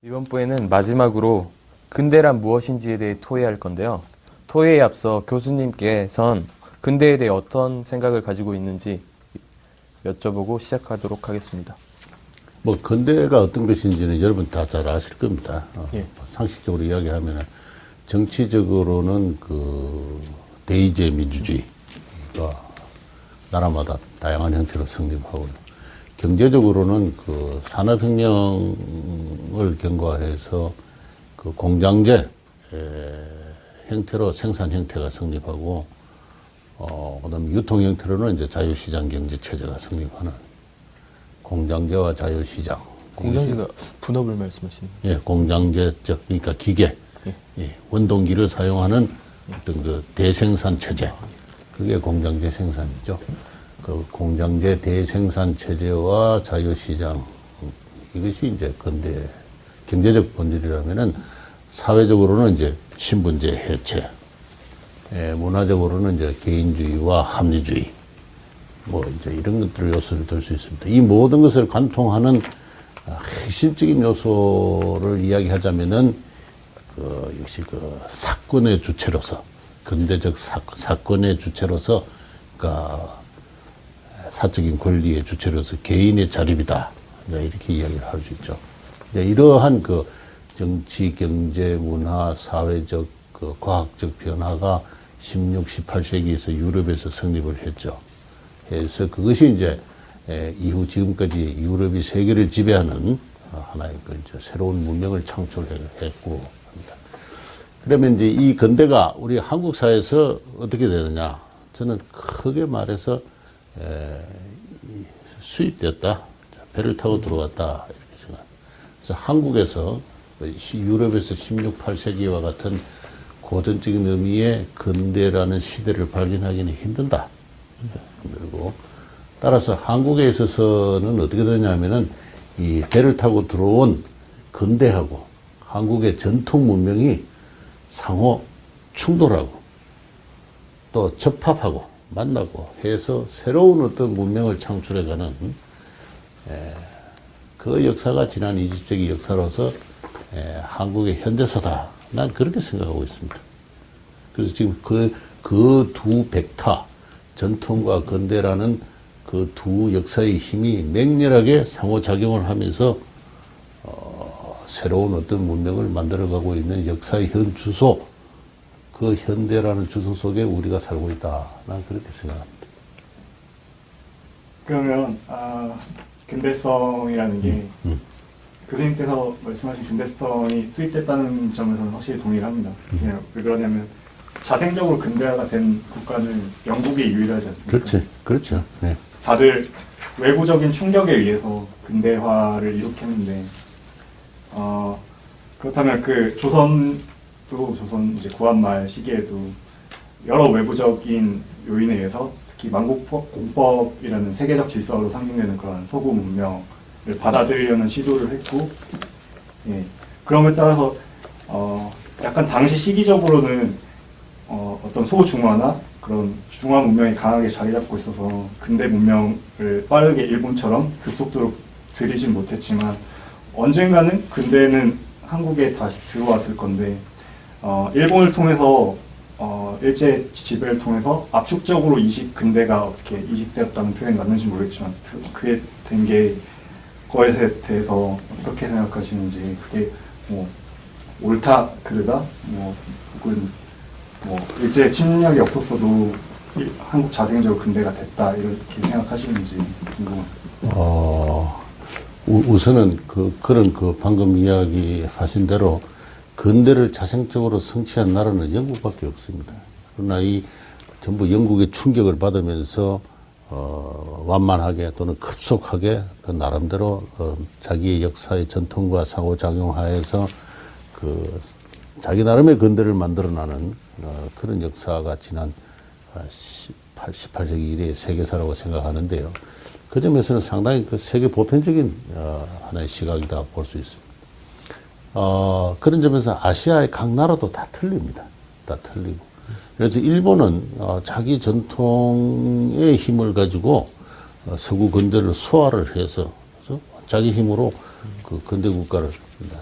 이번 부에는 마지막으로 근대란 무엇인지에 대해 토의할 건데요. 토의에 앞서 교수님께선 근대에 대해 어떤 생각을 가지고 있는지 여쭤보고 시작하도록 하겠습니다. 뭐 근대가 어떤 것인지는 여러분 다 잘 아실 겁니다. 예. 상식적으로 이야기하면 정치적으로는 그 대의제 민주주의가 나라마다 다양한 형태로 성립하고, 경제적으로는 그 산업혁명을 경과해서 그 공장제 형태로 생산 형태가 성립하고, 그다음에 유통 형태로는 이제 자유시장 경제 체제가 성립하는 공장제와 자유시장. 공장제가 분업을 말씀하시는 예, 공장제적, 그러니까 기계, 예. 예, 원동기를 사용하는 어떤 그 대생산 체제. 그게 공장제 생산이죠. 그 공장제 대생산 체제와 자유시장, 이것이 이제 근대 경제적 본질이라면은, 사회적으로는 이제 신분제 해체, 예, 문화적으로는 이제 개인주의와 합리주의, 뭐 이제 이런 것들을 요소를 들 수 있습니다. 이 모든 것을 관통하는 핵심적인 요소를 이야기하자면은 그 역시 그 사건의 주체로서, 근대적 사건의 주체로서, 그러니까 사적인 권리의 주체로서 개인의 자립이다, 이렇게 이야기를 할 수 있죠. 이러한 그 정치, 경제, 문화, 사회적, 그 과학적 변화가 16, 18세기에서 유럽에서 성립을 했죠. 그래서 그것이 이제 이후 지금까지 유럽이 세계를 지배하는 하나의 그 이제 새로운 문명을 창출했고 합니다. 그러면 이제 이 근대가 우리 한국 사회에서 어떻게 되느냐? 저는 크게 말해서 수입되었다, 배를 타고 들어왔다, 이렇게 생각합니다. 그래서 한국에서 유럽에서 16, 8세기와 같은 고전적인 의미의 근대라는 시대를 발견하기는 힘든다. 그리고 따라서 한국에 있어서는 어떻게 되냐면은 이 배를 타고 들어온 근대하고 한국의 전통 문명이 상호 충돌하고 또 접합하고 만나고 해서 새로운 어떤 문명을 창출해가는 그 역사가 지난 20세기 역사로서 한국의 현대사다. 난 그렇게 생각하고 있습니다. 그래서 지금 그 두 백타, 전통과 근대라는 그 두 역사의 힘이 맹렬하게 상호작용을 하면서 새로운 어떤 문명을 만들어가고 있는 역사의 현 주소, 그 현대라는 주소 속에 우리가 살고 있다. 난 그렇게 생각합니다. 그러면 근대성이라는 게 교수님께서 말씀하신 근대성이 수입됐다는 점에서는 확실히 동의를 합니다. 그냥 왜 그러냐면 자생적으로 근대화가 된 국가는 영국이 유일하지 않습니까? 그렇지, 그렇죠. 네. 다들 외부적인 충격에 의해서 근대화를 이룩했는데, 그렇다면 그 조선 이제 구한말 시기에도 여러 외부적인 요인에 의해서 특히 만국공법이라는 세계적 질서로 상징되는 그런 서구 문명을 받아들이려는 시도를 했고, 예, 그럼에 따라서 약간 당시 시기적으로는 어떤 소중화나 그런 중화 문명이 강하게 자리 잡고 있어서 근대 문명을 빠르게 일본처럼 급속도로 들이진 못했지만 언젠가는 근대는 한국에 다시 들어왔을 건데, 일본을 통해서 일제 지배를 통해서 압축적으로 근대가 어떻게 이식되었다는 표현이 맞는지 모르겠지만 그게 된 게 그것에 대해서 어떻게 생각하시는지, 그게 뭐 옳다 그르다, 뭐 혹은 뭐 일제 침략이 없었어도 한국 자생적으로 근대가 됐다, 이렇게 생각하시는지 궁금합니다. 우선은 그런 방금 이야기하신 대로 근대를 자생적으로 성취한 나라는 영국밖에 없습니다. 그러나 이 전부 영국의 충격을 받으면서 완만하게 또는 급속하게 그 나름대로 자기의 역사의 전통과 상호작용하에서 그 자기 나름의 근대를 만들어나는 그런 역사가 지난 18세기 이래의 세계사라고 생각하는데요. 그 점에서는 상당히 그 세계 보편적인 하나의 시각이다 볼 수 있습니다. 그런 점에서 아시아의 각 나라도 다 틀립니다. 다 틀리고. 그래서 일본은 자기 전통의 힘을 가지고 서구 근대를 소화를 해서 자기 힘으로 그 근대 국가를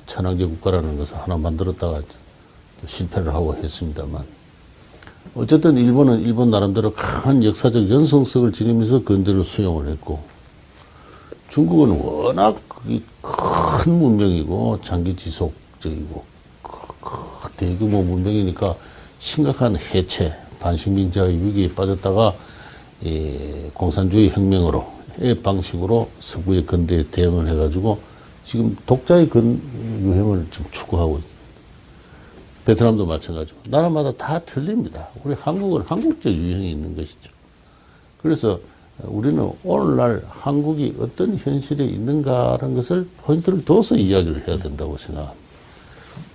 천황제 국가라는 것을 하나 만들었다가 실패를 하고 했습니다만 어쨌든 일본은 일본 나름대로 강한 역사적 연속성을 지니면서 근대를 수용을 했고 중국은 워낙 큰 문명이고 장기 지속적이고 대규모 문명이니까 심각한 해체, 반식민지화의 위기에 빠졌다가 공산주의 혁명으로의 방식으로 서구의 근대에 대응을 해가지고 지금 독자의 유행을 좀 추구하고 있습니다. 베트남도 마찬가지고 나라마다 다 틀립니다. 우리 한국은 한국적 유형이 있는 것이죠. 그래서 우리는 오늘날 한국이 어떤 현실에 있는가라는 것을 포인트를 둬서 이야기를 해야 된다고 생각합니다.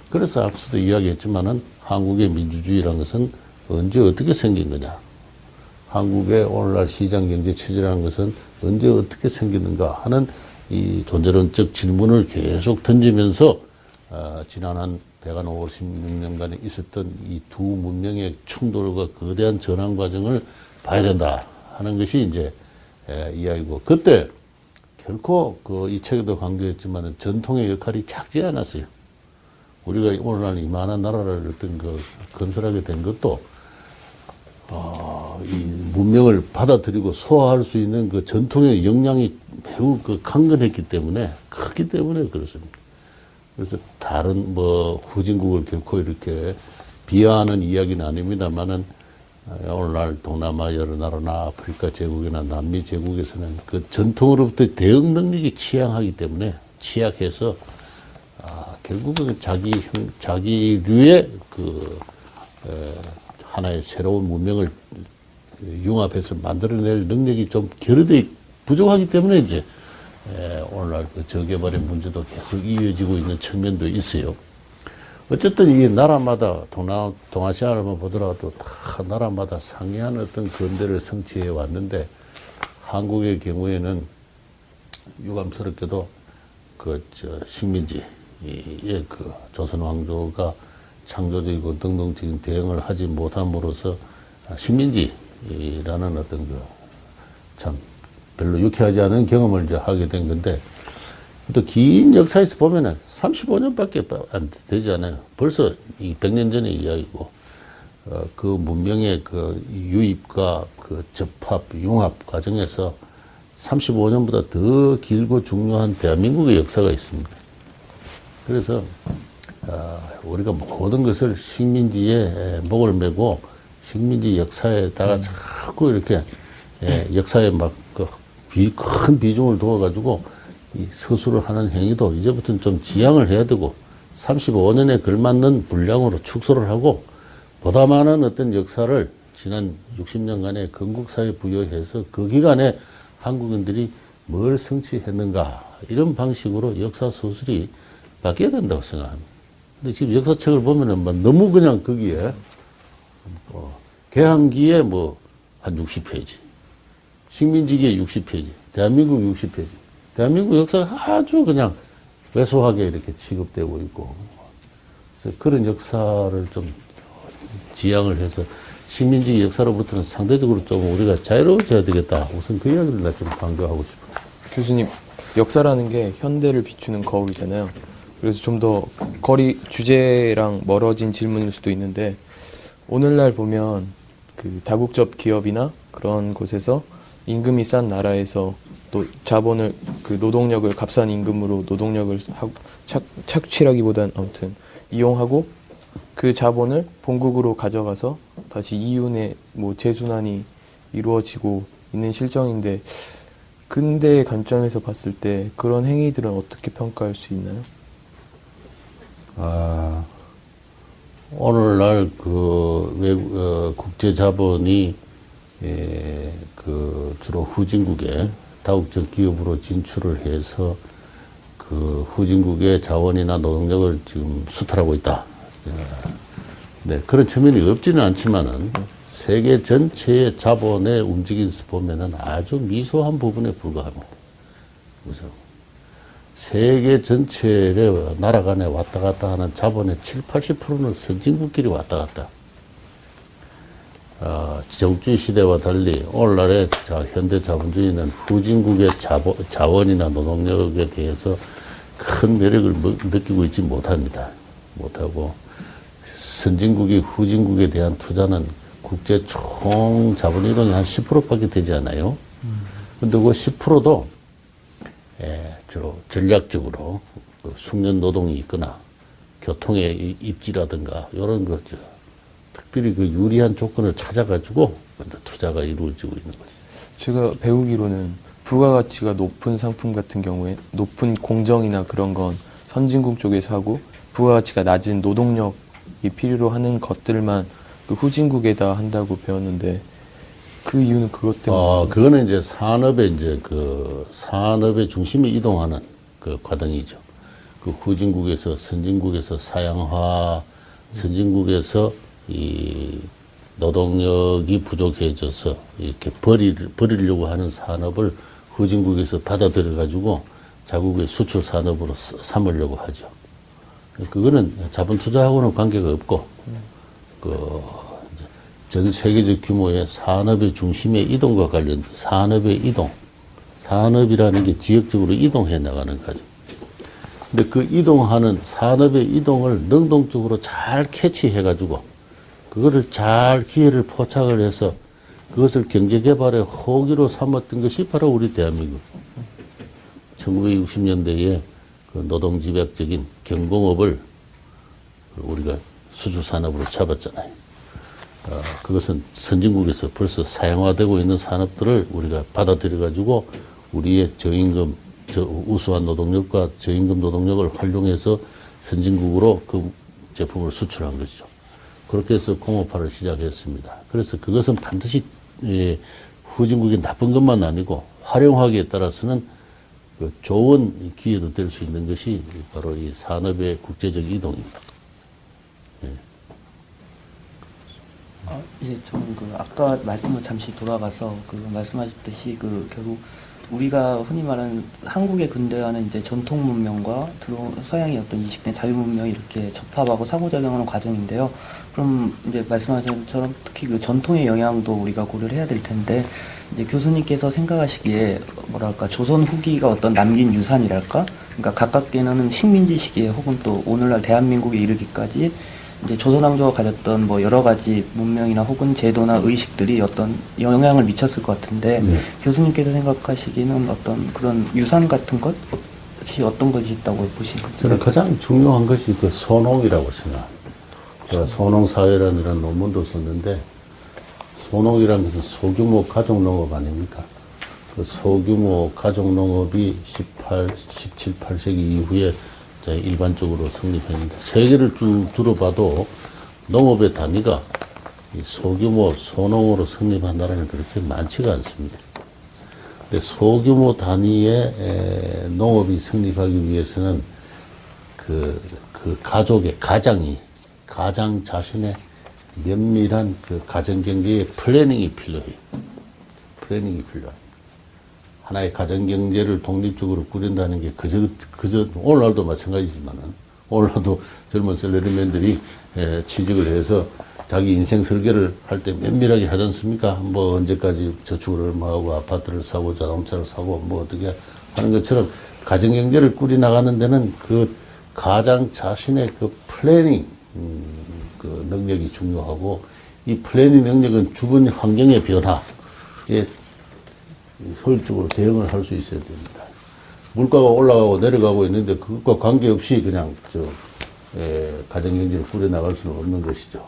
그래서 앞서도 이야기했지만은 한국의 민주주의라는 것은 언제 어떻게 생긴 거냐. 한국의 오늘날 시장경제 체제라는 것은 언제 어떻게 생기는가 하는 이 존재론적 질문을 계속 던지면서 지난 한 156년간에 있었던 이 두 문명의 충돌과 거대한 전환 과정을 봐야 된다 하는 것이 이제 이야기고 그때 결코 이 책에도 강조했지만 전통의 역할이 작지 않았어요. 우리가 오늘날 이만한 나라를 어떤 건설하게 된 것도 이 문명을 받아들이고 소화할 수 있는 그 전통의 역량이 매우 강건했기 때문에 크기 때문에 그렇습니다. 그래서 다른 후진국을 결코 이렇게 비하하는 이야기는 아닙니다만은 오늘날 동남아 여러 나라나 아프리카 제국이나 남미 제국에서는 그 전통으로부터 대응 능력이 취약해서 결국은 자기류의 하나의 새로운 문명을 융합해서 만들어낼 능력이 좀 결여돼 부족하기 때문에 이제 오늘날 저개발의 문제도 계속 이어지고 있는 측면도 있어요. 어쨌든 이 나라마다 동아시아만 보더라도 다 나라마다 상이한 어떤 근대를 성취해 왔는데 한국의 경우에는 유감스럽게도 식민지의 조선 왕조가 창조적이고 능동적인 대응을 하지 못함으로써 식민지라는 어떤 참 별로 유쾌하지 않은 경험을 이제 하게 된 건데 또 긴 역사에서 보면은 35년밖에 안 되지 않아요. 벌써 이 100년 전의 이야기고 그 문명의 유입과 접합, 융합 과정에서 35년보다 더 길고 중요한 대한민국의 역사가 있습니다. 그래서 우리가 모든 것을 식민지에 목을 메고 식민지 역사에다가 자꾸 이렇게 역사에 큰 비중을 두어가지고 이 서술을 하는 행위도 이제부터는 좀 지양을 해야 되고 35년에 걸맞는 분량으로 축소를 하고 보다 많은 어떤 역사를 지난 60년간의 건국사에 부여해서 그 기간에 한국인들이 뭘 성취했는가 이런 방식으로 역사 서술이 바뀌어야 된다고 생각합니다. 근데 지금 역사책을 보면은 너무 그냥 거기에 개항기에 한 60페이지, 식민지기에 60페이지, 대한민국 60페이지. 대한민국 역사가 아주 그냥 왜소하게 이렇게 취급되고 있고, 그래서 그런 역사를 좀 지양을 해서 식민지 역사로부터는 상대적으로 좀 우리가 자유로워져야 되겠다. 우선 그 이야기를 나 좀 강조하고 싶어요. 교수님, 역사라는 게 현대를 비추는 거울이잖아요. 그래서 좀 더 주제랑 멀어진 질문일 수도 있는데, 오늘날 보면 그 다국적 기업이나 그런 곳에서 임금이 싼 나라에서 또 자본을 노동력을 값싼 임금으로 노동력을 착취라기보단 아무튼 이용하고 그 자본을 본국으로 가져가서 다시 이윤의 재순환이 이루어지고 있는 실정인데 근대의 관점에서 봤을 때 그런 행위들은 어떻게 평가할 수 있나요? 오늘날 국제 자본이 주로 후진국에 다국적 기업으로 진출을 해서 후진국의 자원이나 노동력을 지금 수탈하고 있다. 네, 그런 측면이 없지는 않지만은 세계 전체의 자본의 움직임에서 보면은 아주 미소한 부분에 불과합니다. 그래서 세계 전체의 나라 간에 왔다 갔다 하는 자본의 70~80%는 선진국끼리 왔다 갔다. 제국주의 시대와 달리 오늘날의 현대 자본주의는 후진국의 자원이나 노동력에 대해서 큰 매력을 느끼고 있지 못합니다. 못하고 선진국이 후진국에 대한 투자는 국제 총 자본 이동이 한 10%밖에 되지 않아요. 근데 그 10%도 주로 전략적으로 그 숙련 노동이 있거나 교통의 입지라든가 이런 거죠. 특별히 그 유리한 조건을 찾아가지고 투자가 이루어지고 있는 거죠. 제가 배우기로는 부가가치가 높은 상품 같은 경우에 높은 공정이나 그런 건 선진국 쪽에서 하고 부가가치가 낮은 노동력이 필요로 하는 것들만 그 후진국에다 한다고 배웠는데 그 이유는 그것 때문에 그거는 이제 산업의 중심이 이동하는 그 과정이죠. 그 후진국에서 선진국에서 사양화, 선진국에서 이 노동력이 부족해져서 이렇게 버리려고 하는 산업을 후진국에서 받아들여 가지고 자국의 수출 산업으로 삼으려고 하죠. 그거는 자본 투자하고는 관계가 없고 전 세계적 규모의 산업의 중심의 이동과 관련 산업의 이동, 산업이라는 게 지역적으로 이동해 나가는 과정. 근데 그 이동하는 산업의 이동을 능동적으로 잘 캐치해가지고 그거를 잘 기회를 포착을 해서 그것을 경제개발의 호기로 삼았던 것이 바로 우리 대한민국. 1960년대에 그 노동집약적인 경공업을 우리가 수주산업으로 잡았잖아요. 그것은 선진국에서 벌써 사양화되고 있는 산업들을 우리가 받아들여가지고 우리의 저임금, 우수한 노동력과 저임금 노동력을 활용해서 선진국으로 그 제품을 수출한 것이죠. 그렇게 해서 공업화를 시작했습니다. 그래서 그것은 반드시 후진국이 나쁜 것만 아니고 활용하기에 따라서는 그 좋은 기회도 될 수 있는 것이 바로 이 산업의 국제적 이동입니다. 예, 저는 그 아까 말씀을 잠시 돌아가서 그 말씀하셨듯이 그 결국 우리가 흔히 말하는 한국의 근대화는 이제 전통 문명과 서양의 어떤 이식된 자유 문명이 이렇게 접합하고 상호작용하는 과정인데요. 그럼 이제 말씀하신 것처럼 특히 그 전통의 영향도 우리가 고려를 해야 될 텐데 이제 교수님께서 생각하시기에 뭐랄까 조선 후기가 어떤 남긴 유산이랄까? 그러니까 가깝게는 식민지 시기에 혹은 또 오늘날 대한민국에 이르기까지 이제 조선왕조가 가졌던 뭐 여러 가지 문명이나 혹은 제도나 의식들이 어떤 영향을 미쳤을 것 같은데 교수님께서 생각하시기에는 어떤 그런 유산 같은 것이 어떤 것이 있다고 보시는지? 저는 가장 중요한 것이 그 소농이라고 생각합니다. 제가 소농사회라는 이런 논문도 썼는데 소농이라는 것은 소규모 가족농업 아닙니까? 그 소규모 가족농업이 17, 18세기 이후에 일반적으로 성립했는데 세계를 쭉 들어봐도 농업의 단위가 이 소규모 소농으로 성립한 나라는 그렇게 많지가 않습니다. 근데 소규모 단위의 농업이 성립하기 위해서는 그 가족의 가장 자신의 면밀한 그 가정경제의 플래닝이 필요해요. 플래닝이 필요합니다. 하나의 가정경제를 독립적으로 꾸린다는 게 그저 오늘날도 마찬가지지만은 오늘날도 젊은 셀러리맨들이 취직을 해서 자기 인생 설계를 할 때 면밀하게 하지 않습니까? 뭐 언제까지 저축을 얼마하고 아파트를 사고 자동차를 사고 뭐 어떻게 하는 것처럼 가정경제를 꾸려나가는 데는 그 가장 자신의 그 플래닝 그 능력이 중요하고 이 플래닝 능력은 주변 환경의 변화에 효율적으로 대응을 할 수 있어야 됩니다. 물가가 올라가고 내려가고 있는데 그것과 관계없이 그냥 가정경제를 꾸려나갈 수는 없는 것이죠.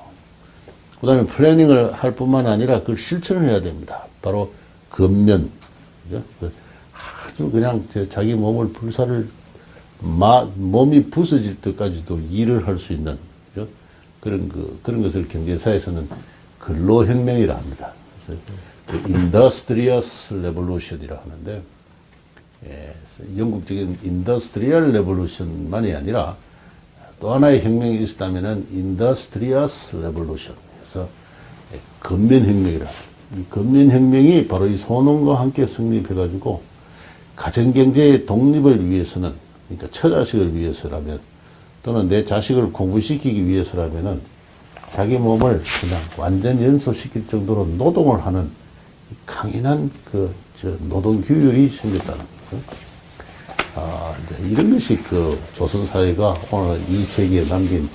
그 다음에 플래닝을 할 뿐만 아니라 그걸 실천을 해야 됩니다. 바로 근면. 그죠? 아주 그냥 자기 몸을 불사를 몸이 부서질 때까지도 일을 할 수 있는 그죠? 그런 것을 경제사에서는 근로혁명이라 합니다. 그래서 Industrious Revolution이라고 하는데 영국적인 Industrial Revolution만이 아니라 또 하나의 혁명이 있었다면은 Industrious Revolution. 그래서 근면혁명이라. 이 근면혁명이 바로 이 소농과 함께 성립해가지고 가정경제의 독립을 위해서는, 그러니까 처자식을 위해서라면 또는 내 자식을 공부시키기 위해서라면은 자기 몸을 그냥 완전 연소시킬 정도로 노동을 하는 강인한 노동 규율이 생겼다는 거죠. 이제 이런 것이 그 조선 사회가 오늘 이 세기에 남긴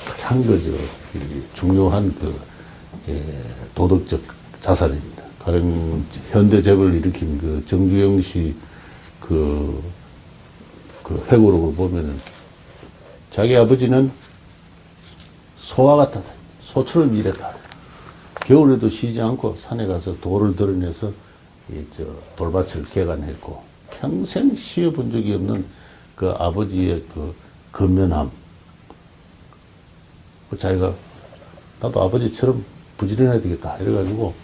가장 중요한 도덕적 자산입니다. 가령 현대 재벌을 일으킨 그 정주영 씨 그 회고록을 보면은 자기 아버지는 소와 같았다. 소처럼 일했다. 겨울에도 쉬지 않고 산에 가서 돌을 드러내서 돌밭을 개간했고 평생 쉬어본 적이 없는 그 아버지의 그 근면함. 자기가 나도 아버지처럼 부지런해야 되겠다. 이래가지고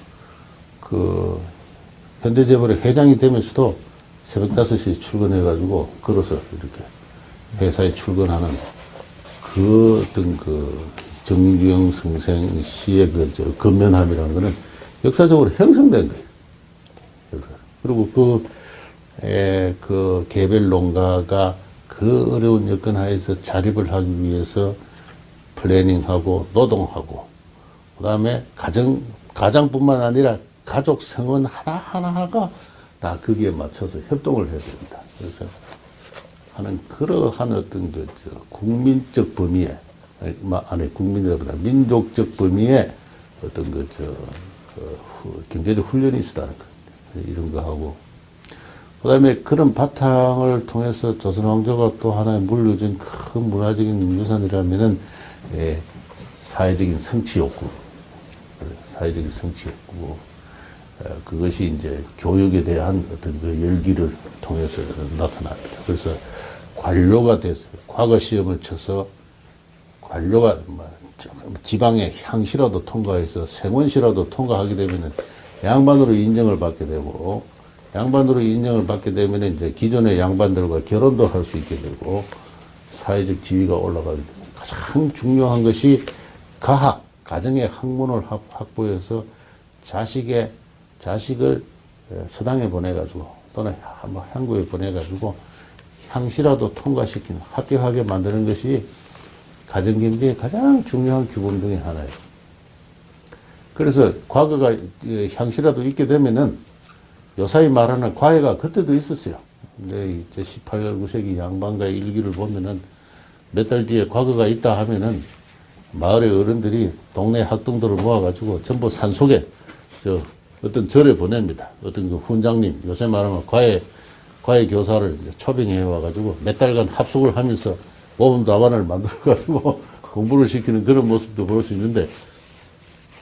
그 현대재벌의 회장이 되면서도 새벽 5시에 출근해가지고 걸어서 이렇게 회사에 출근하는 그 어떤 그 정주영 선생 씨의 근면함이라는 거는 역사적으로 형성된 거예요. 그리고 그 개별 농가가 그 어려운 여건 하에서 자립을 하기 위해서 플래닝하고 노동하고 그다음에 가장뿐만 아니라 가족 성원 하나하나가 다 거기에 맞춰서 협동을 해야 됩니다. 그래서 하는 그러한 어떤 국민적 범위에 아니 국민이라보다 민족적 범위에 어떤 경제적 훈련이 있었다는 거 이런 거 하고 그다음에 그런 바탕을 통해서 조선 왕조가 또 하나의 물려준 큰 문화적인 유산이라면은 사회적인 성취 욕구, 사회적인 성취 욕구 그것이 이제 교육에 대한 어떤 그 열기를 통해서 나타납니다. 그래서 관료가 돼서 과거 시험을 쳐서 관료가 지방의 향시라도 통과해서 생원시라도 통과하게 되면은 양반으로 인정을 받게 되고 양반으로 인정을 받게 되면 이제 기존의 양반들과 결혼도 할 수 있게 되고 사회적 지위가 올라가게 됩니다. 가장 중요한 것이 가정의 학문을 확보해서 자식을 서당에 보내가지고 또는 향구에 보내가지고 향시라도 통과시키는 합격하게 만드는 것이 가정경제의 가장 중요한 규범 중에 하나예요. 그래서 과거가 향시라도 있게 되면은 요사이 말하는 과외가 그때도 있었어요. 근데 이제 18, 19세기 양반가의 일기를 보면은 몇 달 뒤에 과거가 있다 하면은 마을의 어른들이 동네 학동들을 모아가지고 전부 산속에 어떤 절에 보냅니다. 어떤 그 훈장님, 요새 말하면 과외 교사를 초빙해 와가지고 몇 달간 합숙을 하면서 모범 답안을 만들어가지고 공부를 시키는 그런 모습도 볼 수 있는데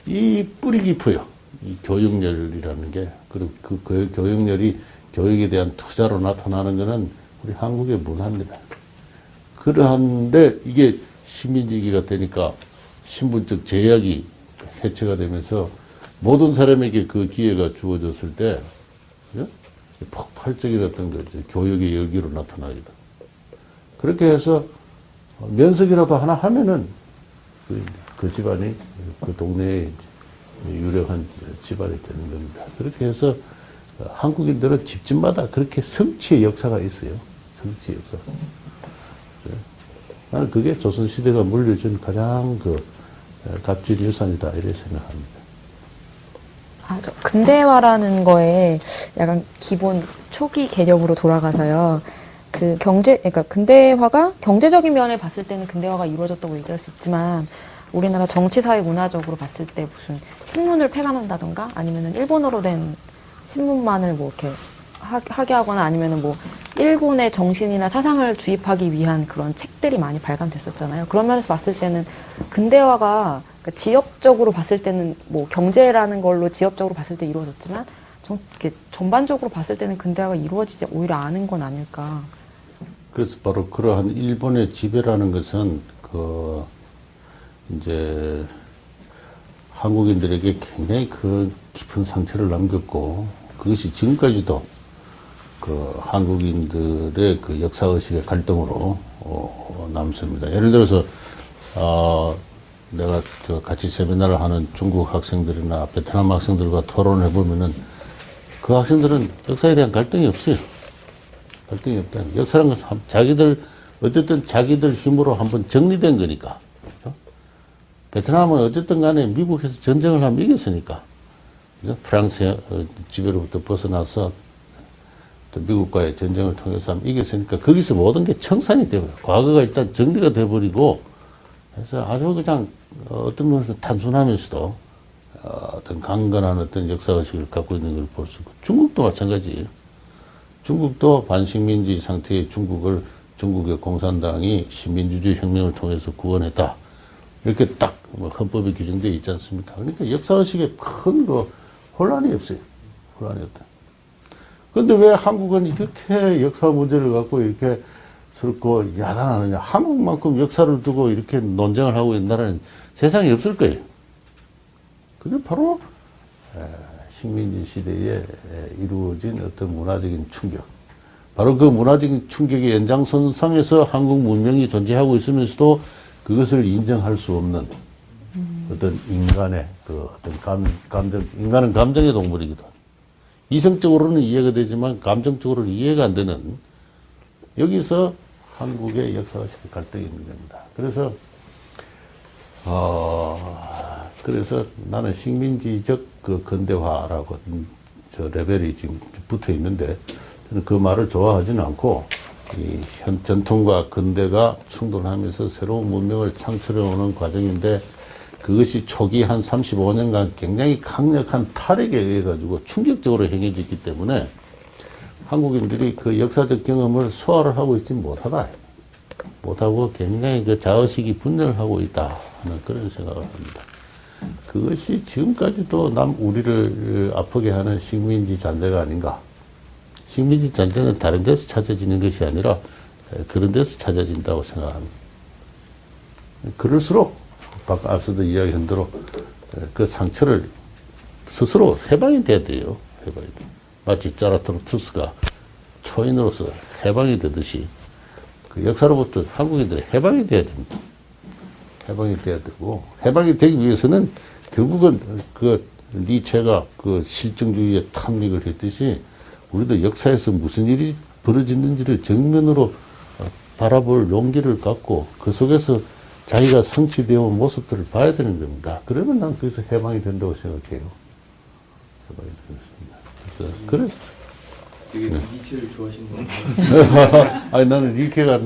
이 뿌리 깊어요. 이 교육열이라는 게. 그리고 그 교육열이 교육에 대한 투자로 나타나는 것은 우리 한국의 문화입니다. 그러한데 이게 식민지기가 되니까 신분적 제약이 해체가 되면서 모든 사람에게 그 기회가 주어졌을 때 폭발적인 어떤 교육의 열기로 나타나게 됩니다. 그렇게 해서 면석이라도 하나 하면은 그 집안이 그 동네에 유력한 집안이 되는 겁니다. 그렇게 해서 한국인들은 집집마다 그렇게 성취의 역사가 있어요. 성취의 역사. 나는 그게 조선시대가 물려준 가장 값진 유산이다 이렇게 생각합니다. 근대화라는 거에 약간 기본 초기 개념으로 돌아가서요. 그러니까 근대화가 경제적인 면을 봤을 때는 근대화가 이루어졌다고 얘기할 수 있지만 우리나라 정치, 사회, 문화적으로 봤을 때 무슨 신문을 폐간한다던가 아니면은 일본어로 된 신문만을 뭐 이렇게 하게 하거나 아니면은 뭐 일본의 정신이나 사상을 주입하기 위한 그런 책들이 많이 발간됐었잖아요. 그런 면에서 봤을 때는 근대화가 그러니까 지역적으로 봤을 때는 뭐 경제라는 걸로 지역적으로 봤을 때 이루어졌지만 이렇게 전반적으로 봤을 때는 근대화가 이루어지지 오히려 않은 건 아닐까. 그래서 바로 그러한 일본의 지배라는 것은 이제 한국인들에게 굉장히 깊은 상처를 남겼고 그것이 지금까지도 한국인들의 역사의식의 갈등으로 남습니다. 예를 들어서 내가 같이 세미나를 하는 중국 학생들이나 베트남 학생들과 토론을 해보면은 그 학생들은 역사에 대한 갈등이 없어요. 갈등이 없다. 역사라는 것은 어쨌든 자기들 힘으로 한번 정리된 거니까. 그렇죠? 베트남은 어쨌든 간에 미국에서 전쟁을 하면 이겼으니까. 그렇죠? 프랑스의 지배로부터 벗어나서 어떤 미국과의 전쟁을 통해서 이겼으니까 거기서 모든 게 청산이 되고요. 과거가 일단 정리가 돼버리고 그래서 아주 그냥 어떤 면에서 단순하면서도 어떤 강건한 어떤 역사의식을 갖고 있는 걸 볼 수 있고 중국도 마찬가지예요. 중국도 반식민지 상태의 중국의 공산당이 신민주주의 혁명을 통해서 구원했다. 이렇게 딱 헌법에 규정되어 있지 않습니까? 그러니까 역사의식에 큰 혼란이 없어요. 혼란이 없다. 그런데 왜 한국은 이렇게 역사 문제를 갖고 이렇게 서럽고 야단하느냐. 한국만큼 역사를 두고 이렇게 논쟁을 하고 있는 나라는 세상에 없을 거예요. 그게 바로 식민지 시대에 이루어진 어떤 문화적인 충격. 바로 그 문화적인 충격의 연장선상에서 한국 문명이 존재하고 있으면서도 그것을 인정할 수 없는 어떤 인간의 그 어떤 감정, 인간은 감정의 동물이기도 합니다. 이성적으로는 이해가 되지만 감정적으로는 이해가 안 되는 여기서 한국의 역사가 갈등이 있는 겁니다. 그래서 나는 식민지적 그 근대화라고 저 레벨이 지금 붙어 있는데 저는 그 말을 좋아하지는 않고 이 현 전통과 근대가 충돌하면서 새로운 문명을 창출해 오는 과정인데 그것이 초기 한 35년간 굉장히 강력한 탈핵에 의해 가지고 충격적으로 행해졌기 때문에 한국인들이 그 역사적 경험을 소화를 하고 있지 못하고 굉장히 그 자의식이 분열하고 있다 하는 그런 생각을 합니다. 그것이 지금까지도 우리를 아프게 하는 식민지 잔재가 아닌가. 식민지 잔재는 다른 데서 찾아지는 것이 아니라 그런 데서 찾아진다고 생각합니다. 그럴수록 앞서도 이야기한 대로 그 상처를 스스로 해방이 돼야 돼요. 해방이 돼. 마치 자라투스트가 초인으로서 해방이 되듯이 그 역사로부터 한국인들이 해방이 돼야 됩니다. 해방이 돼야 되고 해방이 되기 위해서는 결국은 그 니체가 그 실증주의에 탐닉을 했듯이 우리도 역사에서 무슨 일이 벌어지는지를 정면으로 바라볼 용기를 갖고 그 속에서 자기가 성취되어 온 모습들을 봐야 되는 겁니다. 그러면 난 거기서 해방이 된다고 생각해요. 해방이 되겠습니다. 그래. 되게 니체를 좋아하시는 건가요? 아니, 나는 릴케가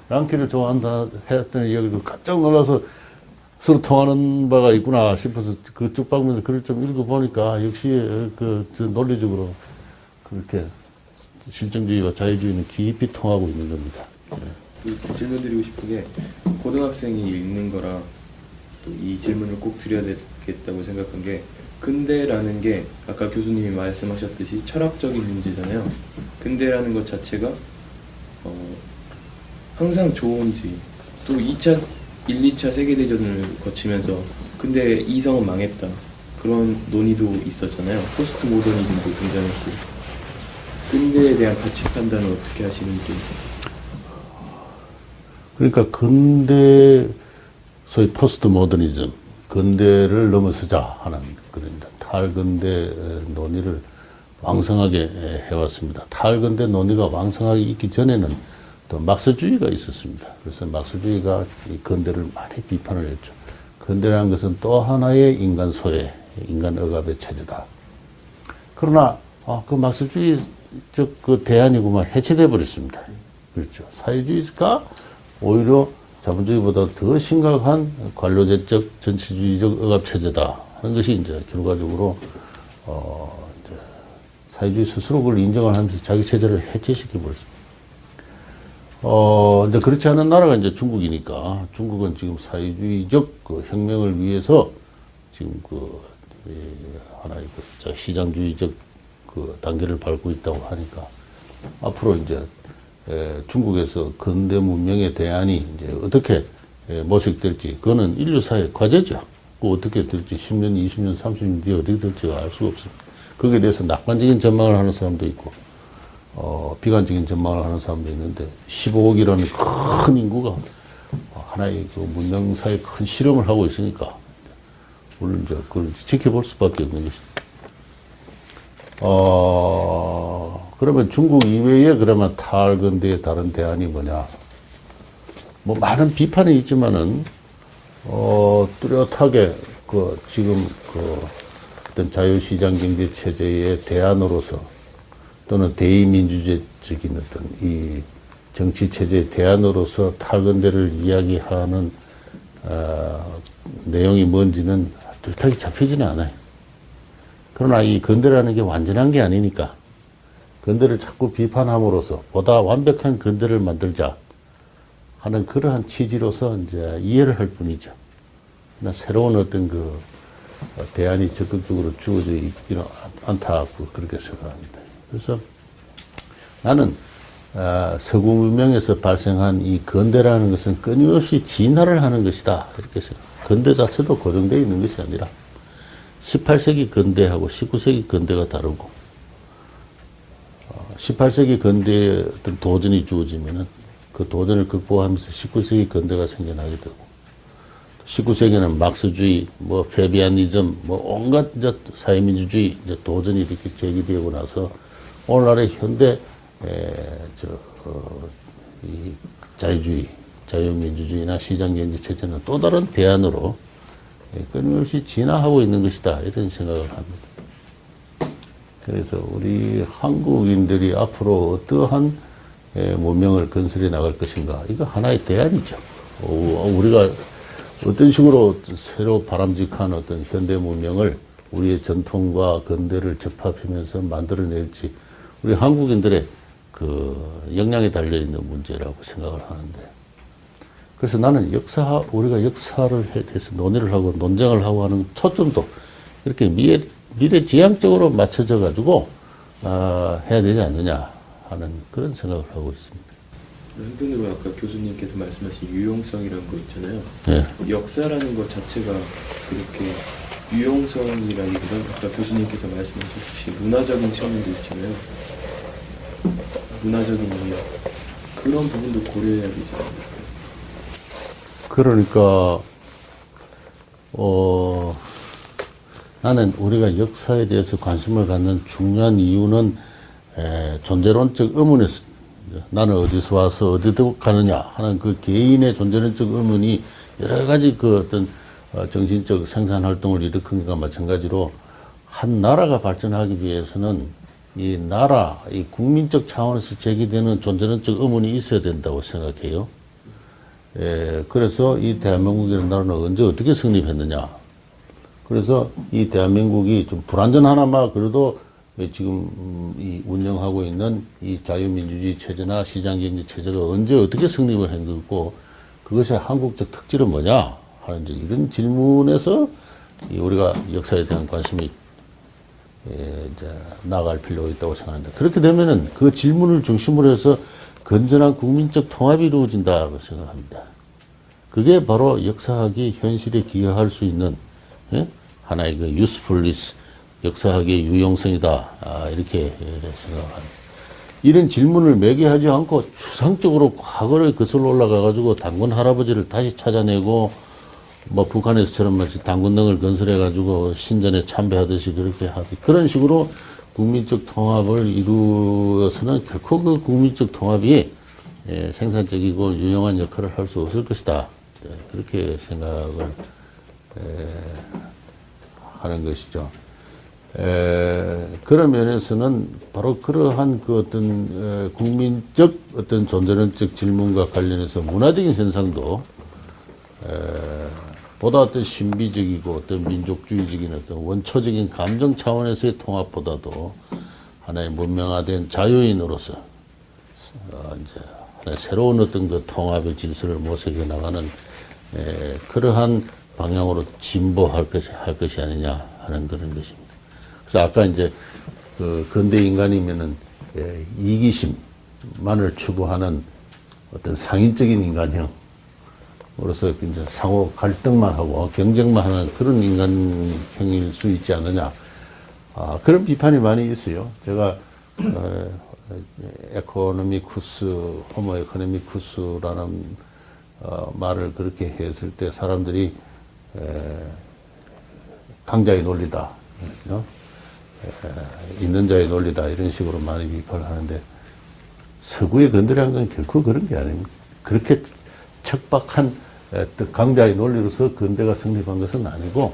랑케를 좋아한다 했던 이야기도 깜짝 놀라서 서로 통하는 바가 있구나 싶어서 그 쭉방면서 글을 좀 읽어보니까 역시 저 논리적으로 그렇게 실정주의와 자유주의는 깊이 통하고 있는 겁니다. 또 질문 드리고 싶은 게 고등학생이 읽는 거라 또 이 질문을 꼭 드려야 되겠다고 생각한 게 근대라는 게 아까 교수님이 말씀하셨듯이 철학적인 문제잖아요. 근대라는 것 자체가 항상 좋은지 또 1, 2차 세계대전을 거치면서 근대 이성은 망했다. 그런 논의도 있었잖아요. 포스트 모더니즘도 등장했고 근대에 대한 가치 판단은 어떻게 하시는지. 그러니까 근대 소위 포스트 모더니즘 근대를 넘어서자 하는 그런 탈근대 논의를 왕성하게 해왔습니다. 탈근대 논의가 왕성하게 있기 전에는 또 막스주의가 있었습니다. 그래서 막스주의가 이 근대를 많이 비판을 했죠. 근대라는 것은 또 하나의 인간 소외, 인간 억압의 체제다. 그러나 그 막스주의적 그 대안이구만 해체돼 버렸습니다. 그렇죠. 사회주의가 오히려 자본주의보다 더 심각한 관료제적 전체주의적 억압체제다 하는 것이 이제 결과적으로 이제 사회주의 스스로 그걸 인정을 하면서 자기 체제를 해체시켜 버렸습니다. 이제 그렇지 않은 나라가 이제 중국이니까 중국은 지금 사회주의적 그 혁명을 위해서 지금 하나의 시장주의적 그 단계를 밟고 있다고 하니까 앞으로 이제 중국에서 근대 문명의 대안이 이제 어떻게 모색될지 그거는 인류사의 과제죠. 그 어떻게 될지 10년, 20년, 30년 뒤에 어떻게 될지 알 수가 없습니다. 거기에 대해서 낙관적인 전망을 하는 사람도 있고 비관적인 전망을 하는 사람도 있는데 15억이라는 큰 인구가 하나의 그 문명사의 큰 실험을 하고 있으니까 우리는 이제 그걸 지켜볼 수밖에 없는 것입니다. 그러면 중국 이외에 그러면 탈근대의 다른 대안이 뭐냐? 뭐 많은 비판이 있지만은 뚜렷하게 지금 어떤 자유시장 경제 체제의 대안으로서 또는 대의민주주의적인 어떤 이 정치 체제의 대안으로서 탈근대를 이야기하는 내용이 뭔지는 뚜렷하게 잡히지는 않아요. 그러나 이 근대라는 게 완전한 게 아니니까 근대를 자꾸 비판함으로써 보다 완벽한 근대를 만들자 하는 그러한 취지로서 이제 이해를 할 뿐이죠. 그러나 새로운 어떤 그 대안이 적극적으로 주어져 있지는 않다고 그렇게 생각합니다. 그래서 나는 서구 문명에서 발생한 이 근대라는 것은 끊임없이 진화를 하는 것이다 이렇게 생각합니다. 근대 자체도 고정되어 있는 것이 아니라 18세기 근대하고 19세기 근대가 다르고 18세기 근대에 어떤 도전이 주어지면은 그 도전을 극복하면서 19세기 근대가 생겨나게 되고 19세기는 막스주의, 뭐 페비아니즘, 뭐 온갖 이제 사회민주주의 이제 도전이 이렇게 제기되고 나서 오늘날의 현대 이 자유주의, 자유민주주의나 시장경제 체제는 또 다른 대안으로 끊임없이 진화하고 있는 것이다 이런 생각을 합니다. 그래서 우리 한국인들이 앞으로 어떠한 문명을 건설해 나갈 것인가 이거 하나의 대안이죠. 우리가 어떤 식으로 새로 바람직한 어떤 현대 문명을 우리의 전통과 근대를 접합하면서 만들어낼지 우리 한국인들의 그 역량에 달려있는 문제라고 생각을 하는데 그래서 나는 우리가 역사를 대해서 논의를 하고 논쟁을 하고 하는 초점도 이렇게 미래지향적으로 맞춰져 가지고 해야 되지 않느냐 하는 그런 생각을 하고 있습니다. 한편으로 아까 교수님께서 말씀하신 유용성이라는 거 있잖아요. 네. 역사라는 것 자체가 그렇게 유용성이라기보다 아까 교수님께서 말씀하셨듯이 문화적인 측면도 있잖아요. 문화적인 영역 그런 부분도 고려해야 되지 않을까요? 그러니까 나는 우리가 역사에 대해서 관심을 갖는 중요한 이유는 존재론적 의문에서 나는 어디서 와서 어디로 가느냐 하는 그 개인의 존재론적 의문이 여러 가지 그 어떤 정신적 생산 활동을 일으킨 것과 마찬가지로 한 나라가 발전하기 위해서는 이 나라, 이 국민적 차원에서 제기되는 존재론적 의문이 있어야 된다고 생각해요. 그래서 이 대한민국이라는 나라는 언제 어떻게 성립했느냐. 그래서 이 대한민국이 좀 불완전하나마 그래도 지금 이 운영하고 있는 이 자유민주주의 체제나 시장경제 체제가 언제 어떻게 성립을 한 거고 그것의 한국적 특질은 뭐냐 하는 이런 질문에서 우리가 역사에 대한 관심이 이제 나아갈 필요가 있다고 생각합니다. 그렇게 되면은 그 질문을 중심으로 해서 건전한 국민적 통합이 이루어진다고 생각합니다. 그게 바로 역사학이 현실에 기여할 수 있는 하나의 그 usefulness, 역사학의 유용성이다 이렇게 생각합니다. 이런 질문을 매개하지 않고 추상적으로 과거를 거슬러 올라가 가지고 단군 할아버지를 다시 찾아내고 뭐 북한에서처럼 마치 단군등을 건설해 가지고 신전에 참배하듯이 그렇게 하듯 그런 식으로 국민적 통합을 이루어서는 결코 그 국민적 통합이 생산적이고 유용한 역할을 할 수 없을 것이다. 그렇게 생각을 하는 것이죠. 그런 면에서는 바로 그러한 그 어떤 국민적 어떤 존재론적 질문과 관련해서 문화적인 현상도 보다 어떤 신비적이고 어떤 민족주의적인 어떤 원초적인 감정 차원에서의 통합보다도 하나의 문명화된 자유인으로서 이제 하나의 새로운 어떤 그 통합의 질서를 모색해 나가는 그러한 방향으로 진보할 것이 아니냐 하는 그런 것입니다. 그래서 아까 이제 그 근대 인간이면은 이기심만을 추구하는 어떤 상인적인 인간형으로서 이제 상호 갈등만 하고 경쟁만 하는 그런 인간형일 수 있지 않느냐. 그런 비판이 많이 있어요. 제가 호모 에코노미쿠스라는 말을 그렇게 했을 때 사람들이 강자의 논리다, 있는 자의 논리다 이런 식으로 많이 비판을 하는데 서구의 근대라는 건 결코 그런 게 아닙니다. 그렇게 척박한 강자의 논리로서 근대가 성립한 것은 아니고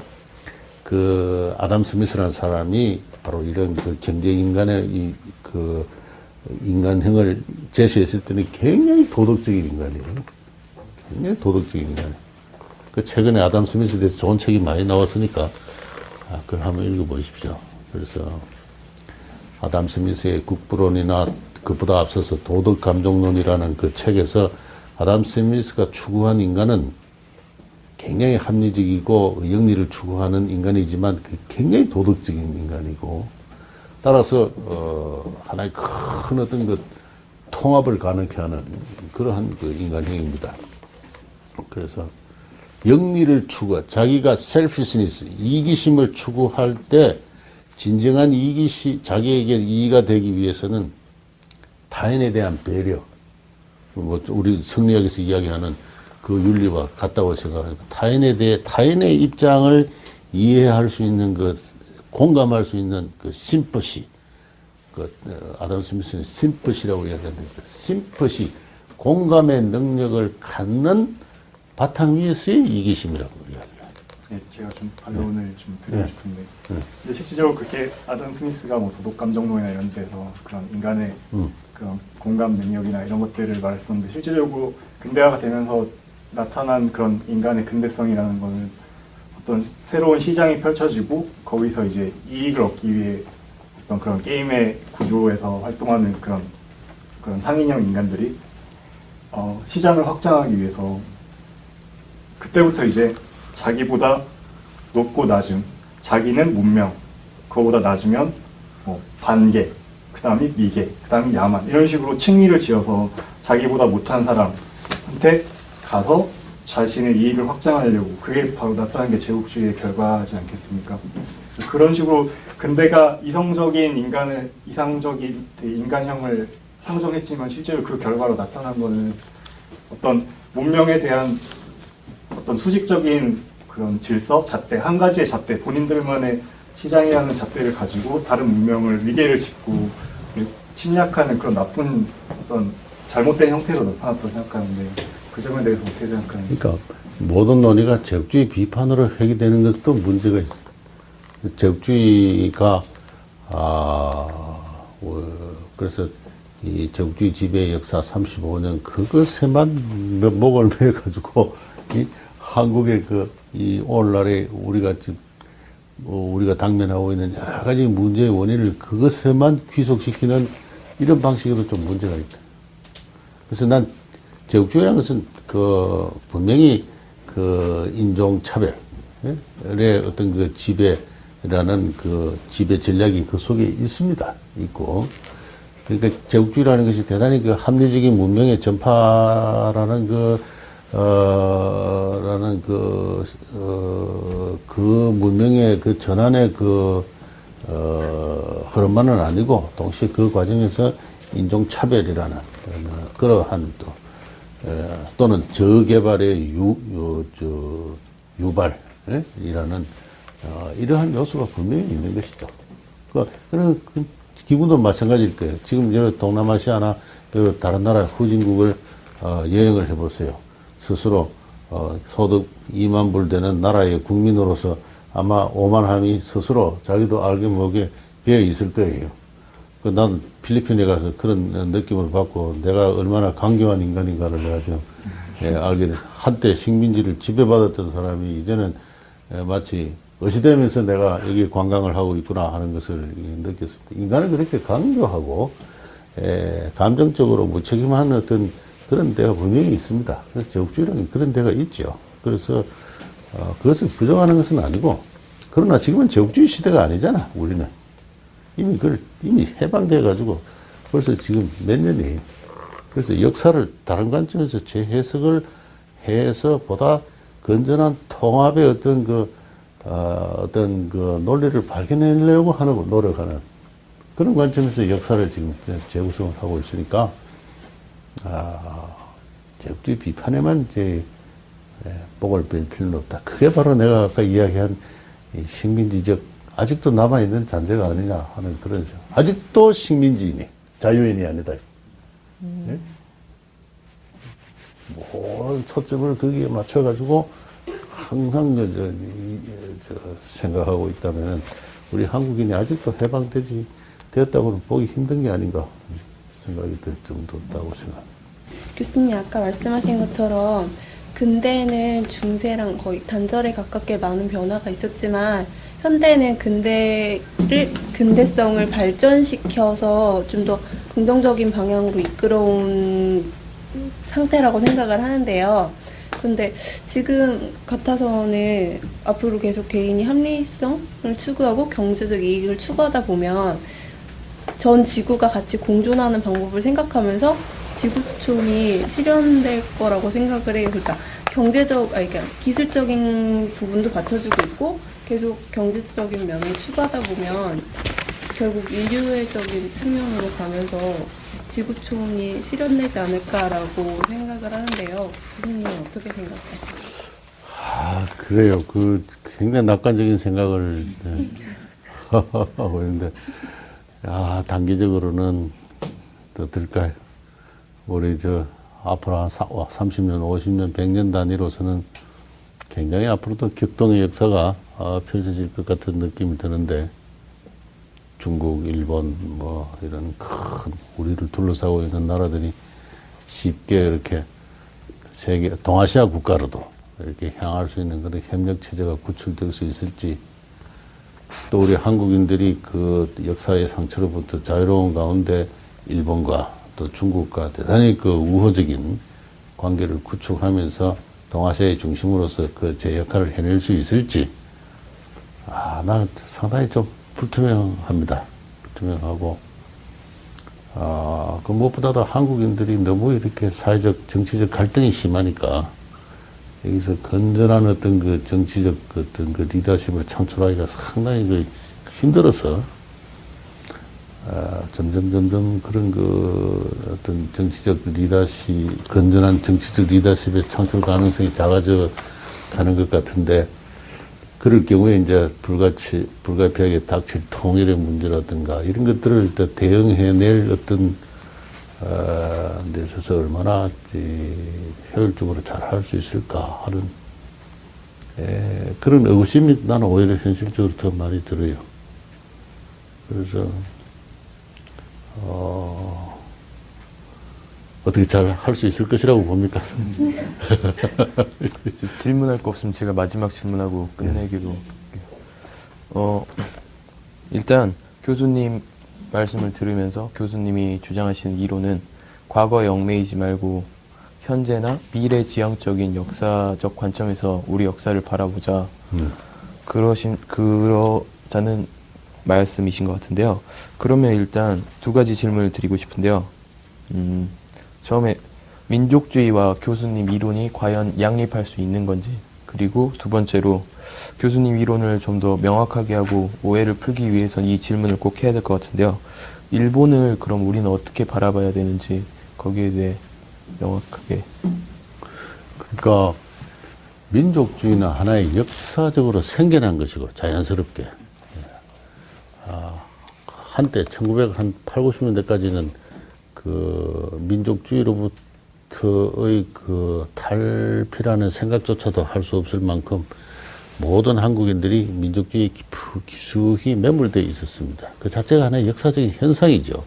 그 아담 스미스라는 사람이 바로 이런 그 경제 인간의 그 인간형을 제시했을 때는 굉장히 도덕적인 인간이에요. 굉장히 도덕적인 인간이에요. 그 최근에 아담 스미스에 대해서 좋은 책이 많이 나왔으니까 그걸 한번 읽어보십시오. 그래서 아담 스미스의 국부론이나 그보다 앞서서 도덕감정론이라는 그 책에서 아담 스미스가 추구한 인간은 굉장히 합리적이고 영리를 추구하는 인간이지만 굉장히 도덕적인 인간이고 따라서 하나의 큰 어떤 그 통합을 가능케 하는 그러한 그 인간형입니다. 그래서 영리를 추구하, 자기가 셀피시니스, 이기심을 추구할 때 진정한 자기에게 이의가 되기 위해서는 타인에 대한 배려, 뭐 우리 성리학에서 이야기하는 그 윤리와 같다고 생각하고 타인에 대해 타인의 입장을 이해할 수 있는 그 공감할 수 있는 그 심퍼시, 그 아담 스미스는 심퍼시라고 이야기하는데 심퍼시 공감의 능력을 갖는 바탕 위에서의 이기심이라고 이야기해요. 네, 제가 좀 반론을 좀 드리고 싶은데, 근데 실질적으로 그렇게 아담 스미스가 뭐 도덕 감정론이나 이런 데서 그런 인간의 그런 공감 능력이나 이런 것들을 말했었는데 실질적으로 근대화가 되면서 나타난 그런 인간의 근대성이라는 거는 어떤 새로운 시장이 펼쳐지고 거기서 이제 이익을 얻기 위해 어떤 그런 게임의 구조에서 활동하는 그런 상인형 인간들이 시장을 확장하기 위해서 그때부터 이제 자기보다 높고 낮음, 자기는 문명, 그거보다 낮으면 뭐 반계, 그 다음이 미계, 그 다음이 야만 이런 식으로 층위를 지어서 자기보다 못한 사람한테 가서 자신의 이익을 확장하려고 그게 바로 나타난 게 제국주의의 결과지 않겠습니까? 그런 식으로 근대가 이성적인 인간형을 상정했지만 실제로 그 결과로 나타난 거는 어떤 문명에 대한 어떤 수직적인 그런 질서, 잣대, 한 가지의 잣대, 본인들만의 시장이라는 잣대를 가지고 다른 문명을 위계를 짓고 침략하는 그런 나쁜 어떤 잘못된 형태로 나타났다고 생각하는데 그 점에 대해서 어떻게 생각하는지. 그러니까 모든 논의가 제국주의 비판으로 회귀되는 것도 문제가 있어요. 제국주의가 그래서 이 제국주의 지배 역사 35년 그것에만 목을 매 가지고 이 한국의 이 오늘날의 우리가 지금 우리가 당면하고 있는 여러 가지 문제의 원인을 그것에만 귀속시키는 이런 방식에도 좀 문제가 있다. 그래서 난 제국주의라는 것은 분명히 인종차별의 어떤 지배라는 지배 전략이 그 속에 있습니다. 있고. 그러니까 제국주의라는 것이 대단히 합리적인 문명의 전파라는 문명의 전환의 흐름만은 아니고 동시에 그 과정에서 인종차별이라는 그러한 또는 저개발의 유발이라는 이러한 요소가 분명히 있는 것이죠. 그런 기분도 마찬가지일 거예요. 지금 여러 동남아시아나 여러 다른 나라 후진국을 여행을 해보세요. 스스로 소득 2만 불 되는 나라의 국민으로서 아마 오만함이 스스로 자기도 알게 모르게 배어 있을 거예요. 난 필리핀에 가서 그런 느낌을 받고 내가 얼마나 강경한 인간인가를 내가 좀 알게 돼. 한때 식민지를 지배받았던 사람이 이제는 마치 어시되면서 내가 여기 관광을 하고 있구나 하는 것을 느꼈습니다. 인간은 그렇게 강조하고 감정적으로 무책임한 어떤 그런 데가 분명히 있습니다. 그래서 제국주의라는 그런 데가 있죠. 그래서 그것을 부정하는 것은 아니고 그러나 지금은 제국주의 시대가 아니잖아. 우리는 이미 해방돼 가지고 벌써 지금 몇 년이에요. 그래서 역사를 다른 관점에서 재해석을 해서 보다 건전한 통합의 어떤 논리를 발견하려고 노력하는 그런 관점에서 역사를 지금 재구성을 하고 있으니까 제국주의 비판에만 이제 목을 뺄 필요는 없다. 그게 바로 내가 아까 이야기한 이 식민지적 아직도 남아있는 잔재가 아니냐 하는 그런 생각. 아직도 식민지인이 자유인이 아니다. 네? 모든 초점을 거기에 맞춰가지고 항상 생각하고 있다면 우리 한국인이 아직도 되었다고는 보기 힘든 게 아닌가 생각이 들 정도였다고 생각합니다. 교수님 아까 말씀하신 것처럼 근대에는 중세랑 거의 단절에 가깝게 많은 변화가 있었지만 현대는 근대성을 발전시켜서 좀 더 긍정적인 방향으로 이끌어온 상태라고 생각을 하는데요. 근데 지금 같아서는 앞으로 계속 개인이 합리성을 추구하고 경제적 이익을 추구하다 보면 전 지구가 같이 공존하는 방법을 생각하면서 지구촌이 실현될 거라고 생각을 해요. 그러니까 그러니까 기술적인 부분도 받쳐주고 있고 계속 경제적인 면을 추구하다 보면 결국 인류애적인 측면으로 가면서 지구촌이 실현되지 않을까라고 생각을 하는데요. 교수님은 어떻게 생각하세요? 그래요. 굉장히 낙관적인 생각을 하고 있는데, 단기적으로는 더 들까요? 우리 앞으로 한 30년, 50년, 100년 단위로서는 굉장히 앞으로도 격동의 역사가 펼쳐질 것 같은 느낌이 드는데, 중국, 일본, 이런 큰 우리를 둘러싸고 있는 나라들이 쉽게 이렇게 동아시아 국가로도 이렇게 향할 수 있는 그런 협력 체제가 구축될 수 있을지, 또 우리 한국인들이 그 역사의 상처로부터 자유로운 가운데 일본과 또 중국과 대단히 우호적인 관계를 구축하면서 동아시아의 중심으로서 제 역할을 해낼 수 있을지, 나는 상당히 좀 불투명합니다. 불투명하고, 무엇보다도 한국인들이 너무 이렇게 사회적, 정치적 갈등이 심하니까, 여기서 건전한 어떤 정치적 리더십을 창출하기가 상당히 힘들어서, 점점 그런 어떤 정치적 리더십, 건전한 정치적 리더십의 창출 가능성이 작아져 가는 것 같은데, 그럴 경우에 이제 불가피하게 닥칠 통일의 문제라든가 이런 것들을 대응해낼 어떤 데 있어서 얼마나 효율적으로 잘 할 수 있을까 하는 그런 의구심이 나는 오히려 현실적으로 더 많이 들어요. 그래서 어떻게 잘 할 수 있을 것이라고 봅니까? 질문할 거 없으면 제가 마지막 질문하고 끝내기로 할게요. 일단 교수님 말씀을 들으면서 교수님이 주장하시는 이론은 과거에 얽매이지 말고 현재나 미래지향적인 역사적 관점에서 우리 역사를 바라보자. 그러자는 말씀이신 것 같은데요. 그러면 일단 두 가지 질문을 드리고 싶은데요. 처음에 민족주의와 교수님 이론이 과연 양립할 수 있는 건지, 그리고 두 번째로 교수님 이론을 좀 더 명확하게 하고 오해를 풀기 위해선 이 질문을 꼭 해야 될 것 같은데요. 일본을 그럼 우리는 어떻게 바라봐야 되는지 거기에 대해 명확하게. 그러니까 민족주의는 하나의 역사적으로 생겨난 것이고 자연스럽게 한때 1980, 90년대까지는 민족주의로부터의 탈피라는 생각조차도 할 수 없을 만큼 모든 한국인들이 민족주의에 깊숙이 매몰되어 있었습니다. 그 자체가 하나의 역사적인 현상이죠.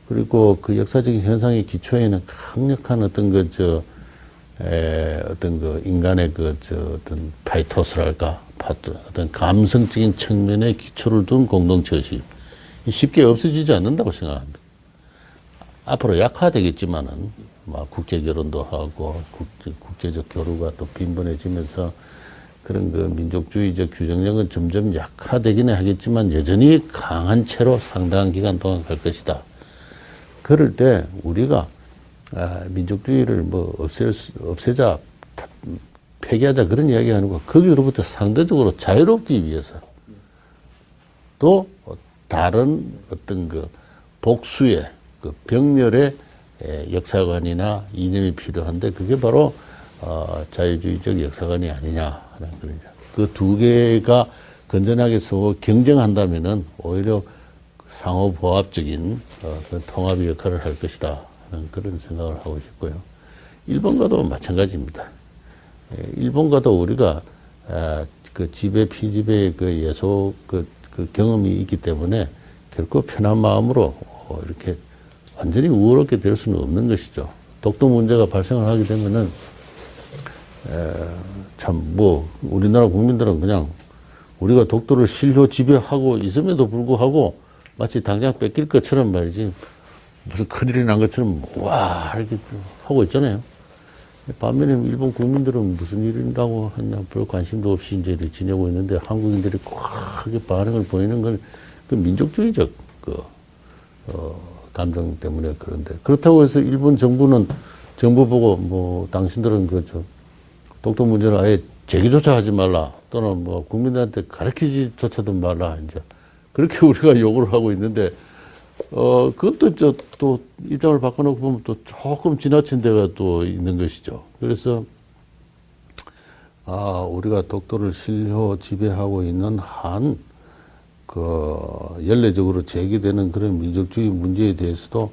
그리고 그 역사적인 현상의 기초에는 강력한 인간의 어떤 파이토스랄까, 어떤 감성적인 측면에 기초를 둔 공동체의식, 쉽게 없어지지 않는다고 생각합니다. 앞으로 약화되겠지만은, 국제 결혼도 하고, 국제적 교류가 또 빈번해지면서 그런 민족주의적 규정력은 점점 약화되기는 하겠지만 여전히 강한 채로 상당한 기간 동안 갈 것이다. 그럴 때 우리가 민족주의를 없애자, 폐기하자 그런 이야기 아니고 거기로부터 상대적으로 자유롭기 위해서 또 다른 어떤 복수의 병렬의 역사관이나 이념이 필요한데 그게 바로 자유주의적 역사관이 아니냐 하는 그런 그 두 개가 건전하게 서로 경쟁한다면은 오히려 상호보합적인 통합의 역할을 할 것이다 하는 그런 생각을 하고 싶고요. 일본과도 마찬가지입니다. 일본과도 우리가 그 지배 피지배의 그 예속 그 경험이 있기 때문에 결코 편한 마음으로 이렇게 완전히 우월하게 될 수는 없는 것이죠. 독도 문제가 발생을 하게 되면은 참 뭐 우리나라 국민들은 그냥 우리가 독도를 실효 지배하고 있음에도 불구하고 마치 당장 뺏길 것처럼 말이지 무슨 큰일이 난 것처럼 와 이렇게 하고 있잖아요. 반면에 일본 국민들은 무슨 일이라고 하냐 별 관심도 없이 이제 이렇게 지내고 있는데 한국인들이 과하게 반응을 보이는 건 그 민족주의적 감정 때문에 그런데 그렇다고 해서 일본 정부는 정부 보고 뭐 당신들은 독도 문제를 아예 제기조차 하지 말라 또는 뭐 국민들한테 가르치지조차도 말라 이제 그렇게 우리가 요구를 하고 있는데 그것도 또 입장을 바꿔놓고 보면 또 조금 지나친 데가 또 있는 것이죠. 그래서 우리가 독도를 실효 지배하고 있는 한 연례적으로 제기되는 그런 민족주의 문제에 대해서도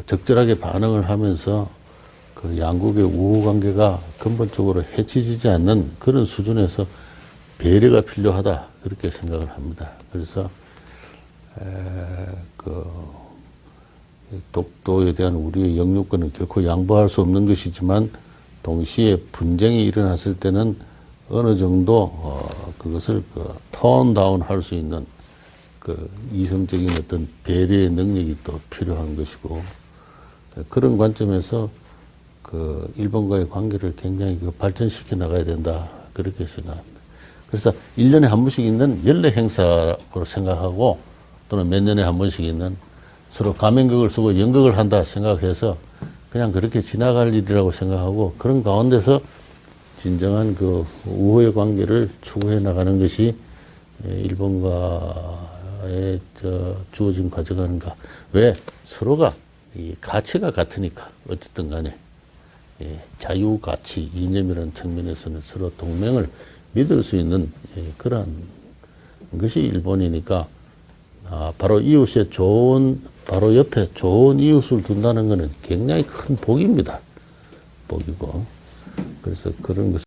적절하게 반응을 하면서 양국의 우호 관계가 근본적으로 해치지지 않는 그런 수준에서 배려가 필요하다 그렇게 생각을 합니다. 그래서 독도에 대한 우리의 영유권은 결코 양보할 수 없는 것이지만 동시에 분쟁이 일어났을 때는 어느 정도 그것을 톤 다운 할 수 있는 이성적인 어떤 배려의 능력이 또 필요한 것이고 그런 관점에서 일본과의 관계를 굉장히 발전시켜 나가야 된다 그렇게 생각합니다. 그래서 1년에 한 번씩 있는 연례 행사로 생각하고 또는 몇 년에 한 번씩 있는 서로 가면극을 쓰고 연극을 한다 생각해서 그냥 그렇게 지나갈 일이라고 생각하고 그런 가운데서 진정한 우호의 관계를 추구해 나가는 것이 일본과의 주어진 과제가 아닌가. 왜? 서로가 이 가치가 같으니까 어쨌든 간에 자유 가치 이념이라는 측면에서는 서로 동맹을 믿을 수 있는 그러한 것이 일본이니까 바로 이웃의 바로 옆에 좋은 이웃을 둔다는 것은 굉장히 큰 복입니다. 복이고. 그래서 그런 것을